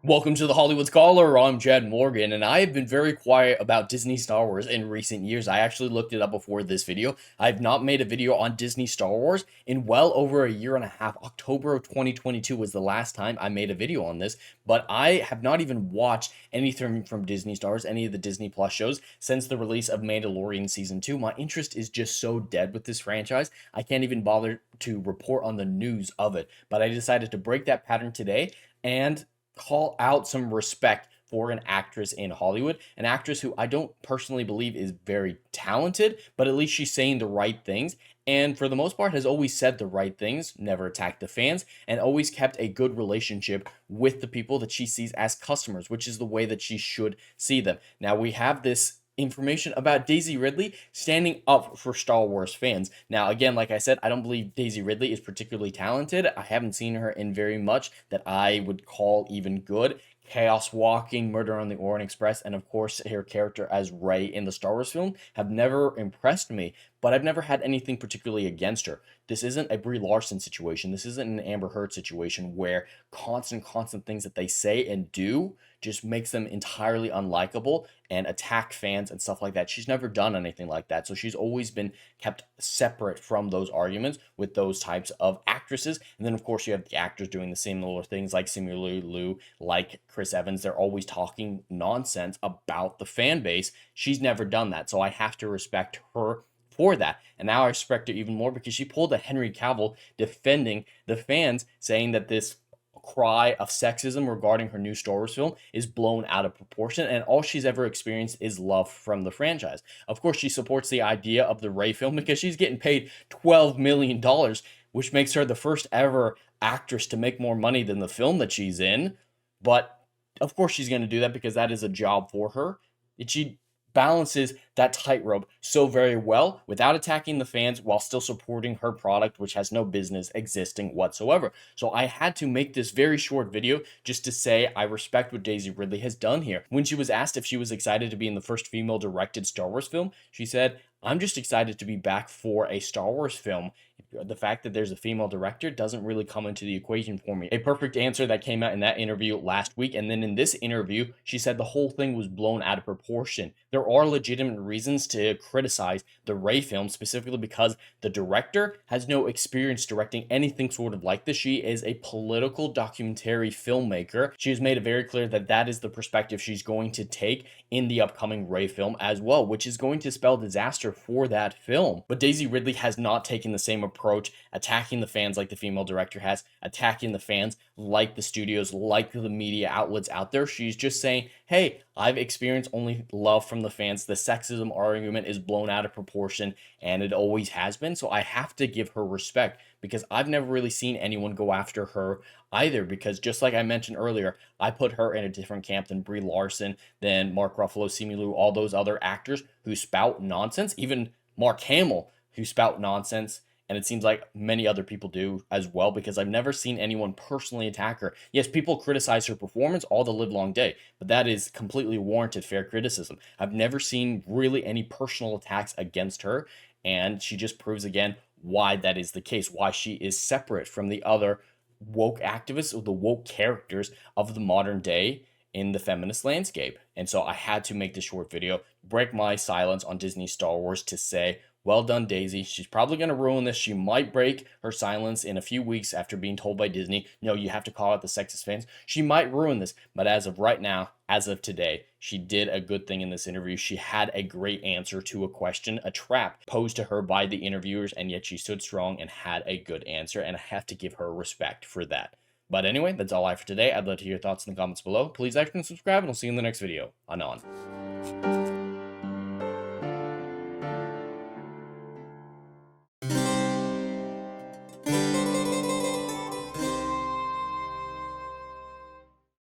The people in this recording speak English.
Welcome to the Hollywood Scholar. I'm Jed Morgan, and I have been very quiet about Disney Star Wars in recent years. I actually looked it up before this video. I have not made a video on Disney Star Wars in well over a year and a half. October of 2022 was the last time I made a video on this, but I have not even watched anything from Disney Star Wars, any of the Disney Plus shows, since the release of Mandalorian Season 2. My interest is just so dead with this franchise, I can't even bother to report on the news of it. But I decided to break that pattern today and call out some respect for an actress in Hollywood, an actress who I don't personally believe is very talented, but at least she's saying the right things, and for the most part has always said the right things, never attacked the fans, and always kept a good relationship with the people that she sees as customers, which is the way that she should see them. Now we have this information about Daisy Ridley standing up for Star Wars fans. Now, again, like I said, I don't believe Daisy Ridley is particularly talented. I haven't seen her in very much that I would call even good. Chaos Walking, Murder on the Orient Express, and of course her character as Rey in the Star Wars film have never impressed me, but I've never had anything particularly against her. This isn't a Brie Larson situation. This isn't an Amber Heard situation where constant things that they say and do just makes them entirely unlikable and attack fans and stuff like that. She's never done anything like that. So she's always been kept separate from those arguments with those types of actresses. And then, of course, you have the actors doing the similar things like Simu Liu, like Chris Evans. They're always talking nonsense about the fan base. She's never done that. So I have to respect her for that. And now I respect her even more because she pulled a Henry Cavill defending the fans, saying that this cry of sexism regarding her new Star Wars film is blown out of proportion, and all she's ever experienced is love from the franchise. Of course, she supports the idea of the Rey film because she's getting paid $12 million, which makes her the first ever actress to make more money than the film that she's in. But of course, she's going to do that because that is a job for her. And she balances that tightrope so very well without attacking the fans while still supporting her product, which has no business existing whatsoever. So I had to make this very short video just to say I respect what Daisy Ridley has done here. When she was asked if she was excited to be in the first female directed Star Wars film, she said, "I'm just excited to be back for a Star Wars film. The fact that there's a female director doesn't really come into the equation for me." A perfect answer that came out in that interview last week. And then in this interview, she said the whole thing was blown out of proportion. There are legitimate reasons to criticize the Rey film, specifically because the director has no experience directing anything sort of like this. She is a political documentary filmmaker. She has made it very clear that that is the perspective she's going to take in the upcoming Rey film as well, which is going to spell disaster for that film. But Daisy Ridley has not taken the same approach, attacking the fans like the female director has, attacking the fans like the studios, like the media outlets out there. She's just saying, hey, I've experienced only love from the fans. The sexism argument is blown out of proportion, and it always has been. So I have to give her respect because I've never really seen anyone go after her either. Because just like I mentioned earlier, I put her in a different camp than Brie Larson, than Mark Ruffalo, Simu Liu, all those other actors who spout nonsense, even Mark Hamill, who spout nonsense. And it seems like many other people do as well, because I've never seen anyone personally attack her. Yes, people criticize her performance all the live long day, but that is completely warranted fair criticism. I've never seen really any personal attacks against her, and she just proves again why that is the case, why she is separate from the other woke activists or the woke characters of the modern day in the feminist landscape. And so I had to make this short video, break my silence on Disney Star Wars to say, well done, Daisy. She's probably going to ruin this. She might break her silence in a few weeks after being told by Disney, no, you have to call out the sexist fans. She might ruin this, but as of right now, as of today, she did a good thing in this interview. She had a great answer to a question, a trap posed to her by the interviewers, and yet she stood strong and had a good answer, and I have to give her respect for that. But anyway, that's all I have for today. I'd love to hear your thoughts in the comments below. Please like and subscribe, and I'll see you in the next video. Anon.